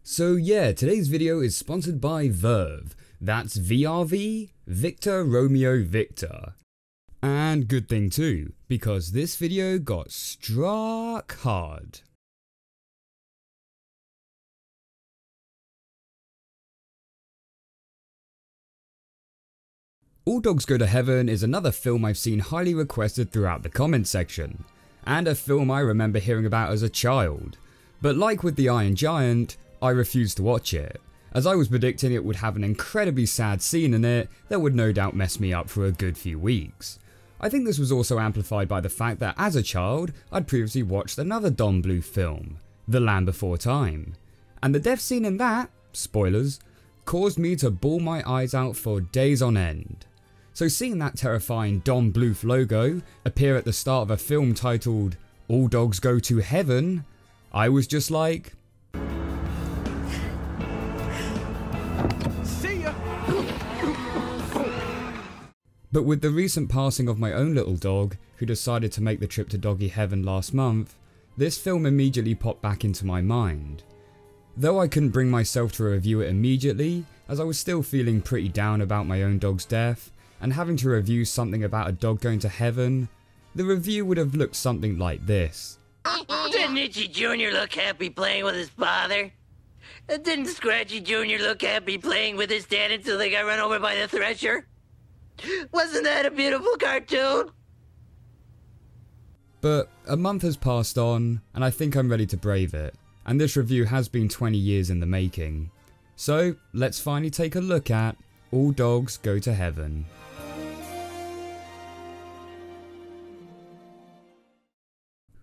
So yeah, today's video is sponsored by Verve. That's VRV, Victor Romeo Victor. And good thing too, because this video got struck hard. All Dogs Go to Heaven is another film I've seen highly requested throughout the comments section, and a film I remember hearing about as a child. But like with The Iron Giant, I refused to watch it, as I was predicting it would have an incredibly sad scene in it that would no doubt mess me up for a good few weeks. I think this was also amplified by the fact that as a child, I'd previously watched another Don Bluth film, The Land Before Time, and the death scene in that, spoilers, caused me to bawl my eyes out for days on end. So seeing that terrifying Don Bluth logo appear at the start of a film titled All Dogs Go to Heaven, I was just like, see ya. But with the recent passing of my own little dog, who decided to make the trip to doggy heaven last month, this film immediately popped back into my mind. Though I couldn't bring myself to review it immediately, as I was still feeling pretty down about my own dog's death, and having to review something about a dog going to heaven, the review would have looked something like this. Didn't Itchy Jr. look happy playing with his father? Didn't Scratchy Jr. look happy playing with his dad until they got run over by the thresher? Wasn't that a beautiful cartoon? But a month has passed on, and I think I'm ready to brave it, and this review has been 20 years in the making. So let's finally take a look at All Dogs Go to Heaven.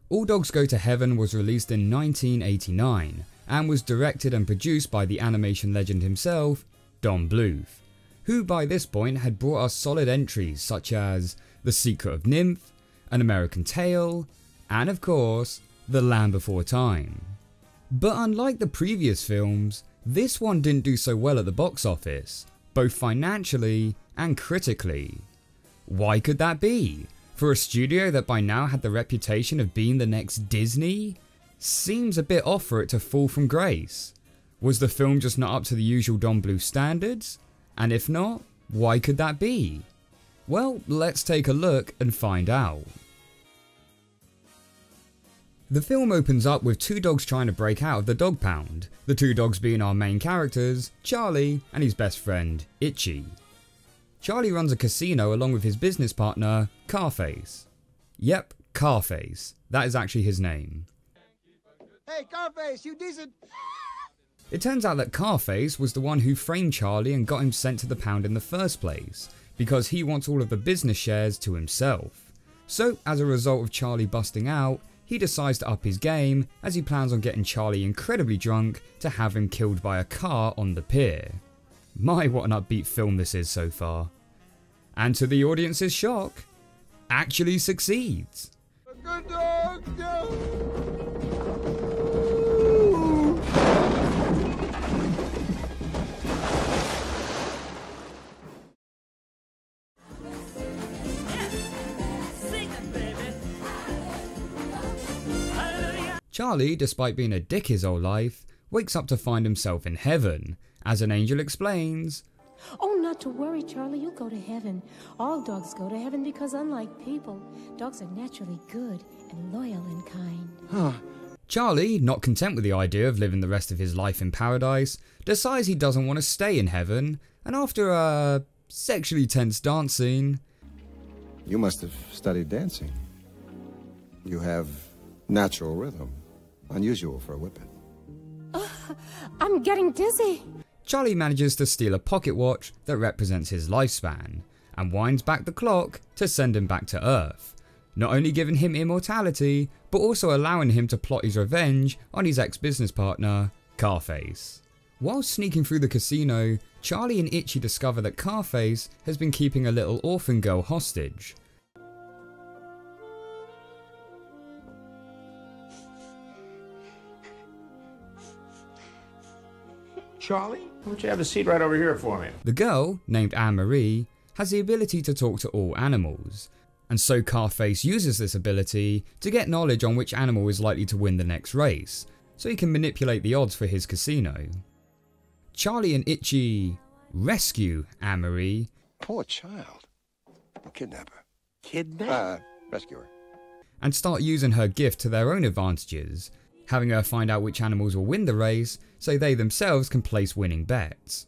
All Dogs Go to Heaven was released in 1989 and was directed and produced by the animation legend himself, Don Bluth, who by this point had brought us solid entries such as The Secret of NIMH, An American Tail, and of course, The Land Before Time. But unlike the previous films, this one didn't do so well at the box office, both financially and critically. Why could that be? For a studio that by now had the reputation of being the next Disney? Seems a bit off for it to fall from grace. Was the film just not up to the usual Don Bluth standards? And if not, why could that be? Well, let's take a look and find out. The film opens up with two dogs trying to break out of the dog pound, the two dogs being our main characters, Charlie and his best friend, Itchy. Charlie runs a casino along with his business partner, Carface. Yep, Carface, that is actually his name. Hey, Carface, you decent? It turns out that Carface was the one who framed Charlie and got him sent to the pound in the first place, because he wants all of the business shares to himself. So as a result of Charlie busting out, he decides to up his game as he plans on getting Charlie incredibly drunk to have him killed by a car on the pier. My, what an upbeat film this is so far. And to the audience's shock, actually succeeds. A good dog, Charlie, despite being a dick his whole life, wakes up to find himself in heaven. As an angel explains, "Oh, not to worry, Charlie, you'll go to heaven. All dogs go to heaven because unlike people, dogs are naturally good and loyal and kind." Charlie, not content with the idea of living the rest of his life in paradise, decides he doesn't want to stay in heaven, and after a sexually tense dance scene... You must have studied dancing. You have natural rhythm, unusual for a whippet. I'm getting dizzy. Charlie manages to steal a pocket watch that represents his lifespan, and winds back the clock to send him back to Earth, not only giving him immortality, but also allowing him to plot his revenge on his ex-business partner, Carface. While sneaking through the casino, Charlie and Itchy discover that Carface has been keeping a little orphan girl hostage. Charlie, why don't you have a seat right over here for me? The girl, named Anne-Marie, has the ability to talk to all animals, and so Carface uses this ability to get knowledge on which animal is likely to win the next race, so he can manipulate the odds for his casino. Charlie and Itchy rescue Anne-Marie. Poor child. Kidnap her. Kidnap? Rescue her. And start using her gift to their own advantages, having her find out which animals will win the race so they themselves can place winning bets.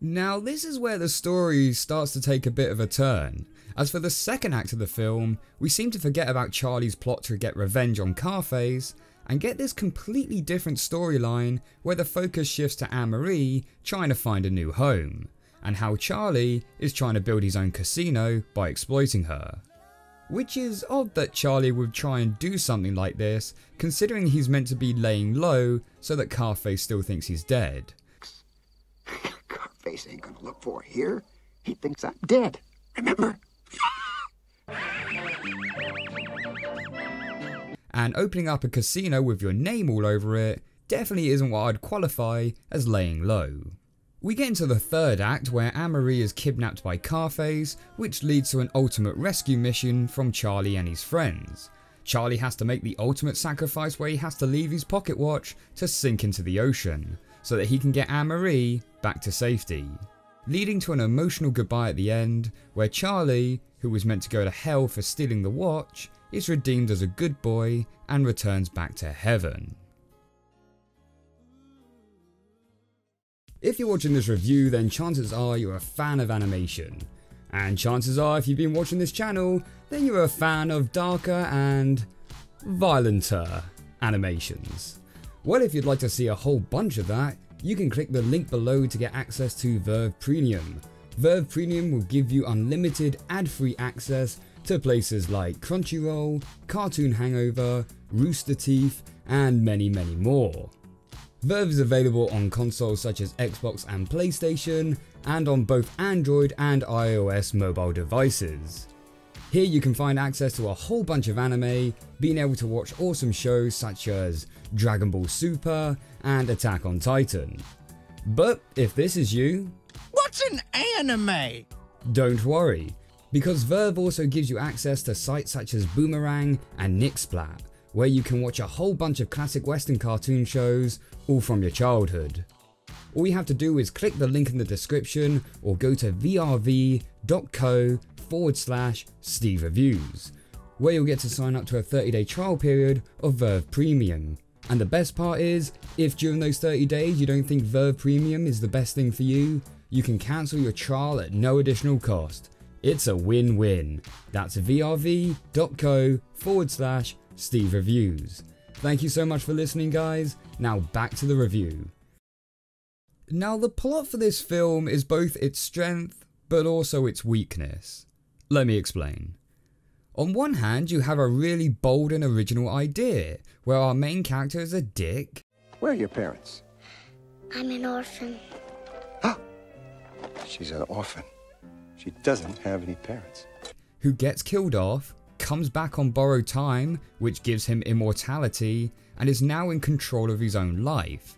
Now this is where the story starts to take a bit of a turn, as for the second act of the film, we seem to forget about Charlie's plot to get revenge on Carface and get this completely different storyline where the focus shifts to Anne-Marie trying to find a new home, and how Charlie is trying to build his own casino by exploiting her. Which is odd that Charlie would try and do something like this, considering he's meant to be laying low so that Carface still thinks he's dead. Carface ain't gonna look for her here. He thinks I'm dead, remember? And opening up a casino with your name all over it definitely isn't what I'd qualify as laying low. We get into the third act where Anne-Marie is kidnapped by Carface, which leads to an ultimate rescue mission from Charlie and his friends. Charlie has to make the ultimate sacrifice where he has to leave his pocket watch to sink into the ocean, so that he can get Anne-Marie back to safety. Leading to an emotional goodbye at the end, where Charlie, who was meant to go to hell for stealing the watch, is redeemed as a good boy and returns back to heaven. If you're watching this review, then chances are you're a fan of animation. And chances are if you've been watching this channel, then you're a fan of darker and violenter animations. Well, if you'd like to see a whole bunch of that, you can click the link below to get access to Verve Premium. Verve Premium will give you unlimited ad-free access to places like Crunchyroll, Cartoon Hangover, Rooster Teeth, and many more. Verve is available on consoles such as Xbox and PlayStation, and on both Android and iOS mobile devices. Here you can find access to a whole bunch of anime, being able to watch awesome shows such as Dragon Ball Super and Attack on Titan. But if this is you, What's an anime? don't worry, because Verve also gives you access to sites such as Boomerang and Nixplat, where you can watch a whole bunch of classic Western cartoon shows, all from your childhood. All you have to do is click the link in the description or go to vrv.co/SteveReviews, where you'll get to sign up to a 30-day trial period of Verve Premium. And the best part is, if during those 30 days you don't think Verve Premium is the best thing for you, you can cancel your trial at no additional cost. It's a win-win. That's vrv.co/SteveReviews. Thank you so much for listening, guys. Now back to the review. Now the plot for this film is both its strength, but also its weakness. Let me explain. On one hand, you have a really bold and original idea, where our main character is a dick. Where are your parents? I'm an orphan. She's an orphan. She doesn't have any parents. Who gets killed off, comes back on borrowed time, which gives him immortality, and is now in control of his own life.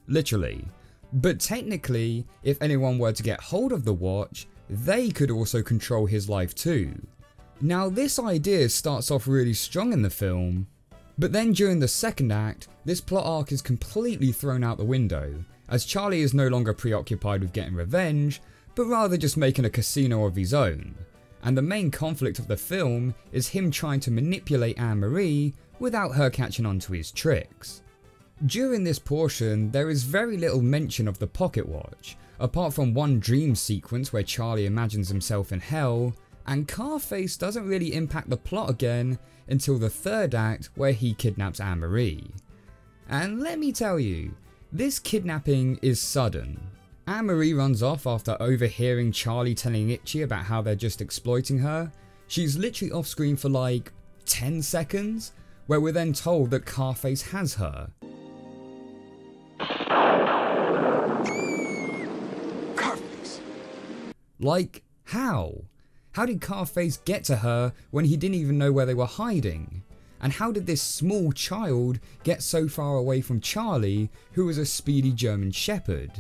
Literally. But technically, if anyone were to get hold of the watch, they could also control his life too. Now this idea starts off really strong in the film, but then during the second act, this plot arc is completely thrown out the window, as Charlie is no longer preoccupied with getting revenge, but rather just making a casino of his own. And the main conflict of the film is him trying to manipulate Anne-Marie without her catching on to his tricks. During this portion, there is very little mention of the pocket watch, apart from one dream sequence where Charlie imagines himself in hell, and Carface doesn't really impact the plot again until the third act where he kidnaps Anne-Marie. And let me tell you, this kidnapping is sudden. Anne-Marie runs off after overhearing Charlie telling Itchy about how they're just exploiting her. She's literally off screen for like 10 seconds, where we're then told that Carface has her. Carface! Like, how? How did Carface get to her when he didn't even know where they were hiding? And how did this small child get so far away from Charlie, who was a speedy German Shepherd?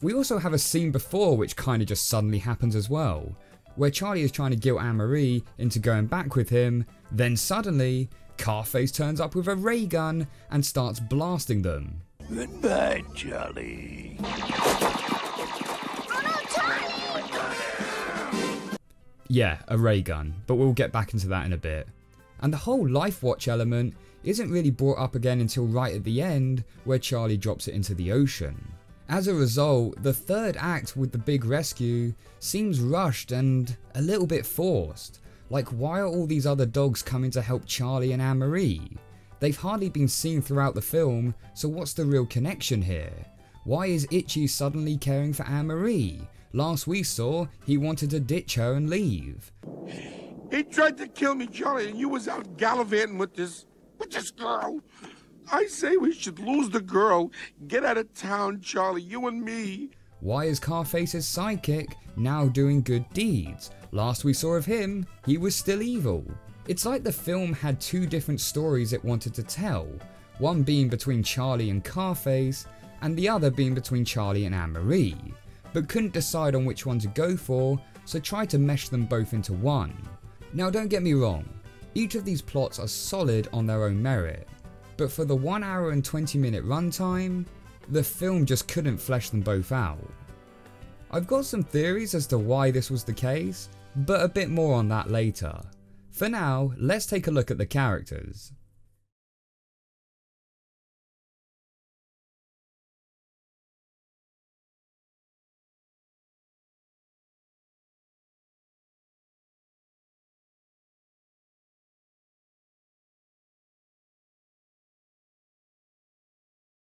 We also have a scene before which kinda just suddenly happens as well, where Charlie is trying to guilt Anne-Marie into going back with him, then suddenly Carface turns up with a ray gun and starts blasting them. Goodbye, Charlie. Yeah, a ray gun, but we'll get back into that in a bit. And the whole life watch element isn't really brought up again until right at the end, where Charlie drops it into the ocean. As a result, the third act with the big rescue seems rushed and a little bit forced. Like, why are all these other dogs coming to help Charlie and Anne-Marie? They've hardly been seen throughout the film, so what's the real connection here? Why is Itchy suddenly caring for Anne-Marie? Last we saw, he wanted to ditch her and leave. He tried to kill me, Charlie, and you was out gallivanting with this girl. I say we should lose the girl, get out of town, Charlie, you and me. Why is Carface's sidekick now doing good deeds? Last we saw of him, he was still evil. It's like the film had two different stories it wanted to tell, one being between Charlie and Carface, and the other being between Charlie and Anne-Marie, but couldn't decide on which one to go for, so tried to mesh them both into one. Now don't get me wrong, each of these plots are solid on their own merit, but for the 1 hour and 20-minute runtime, the film just couldn't flesh them both out. I've got some theories as to why this was the case, but a bit more on that later. For now, let's take a look at the characters.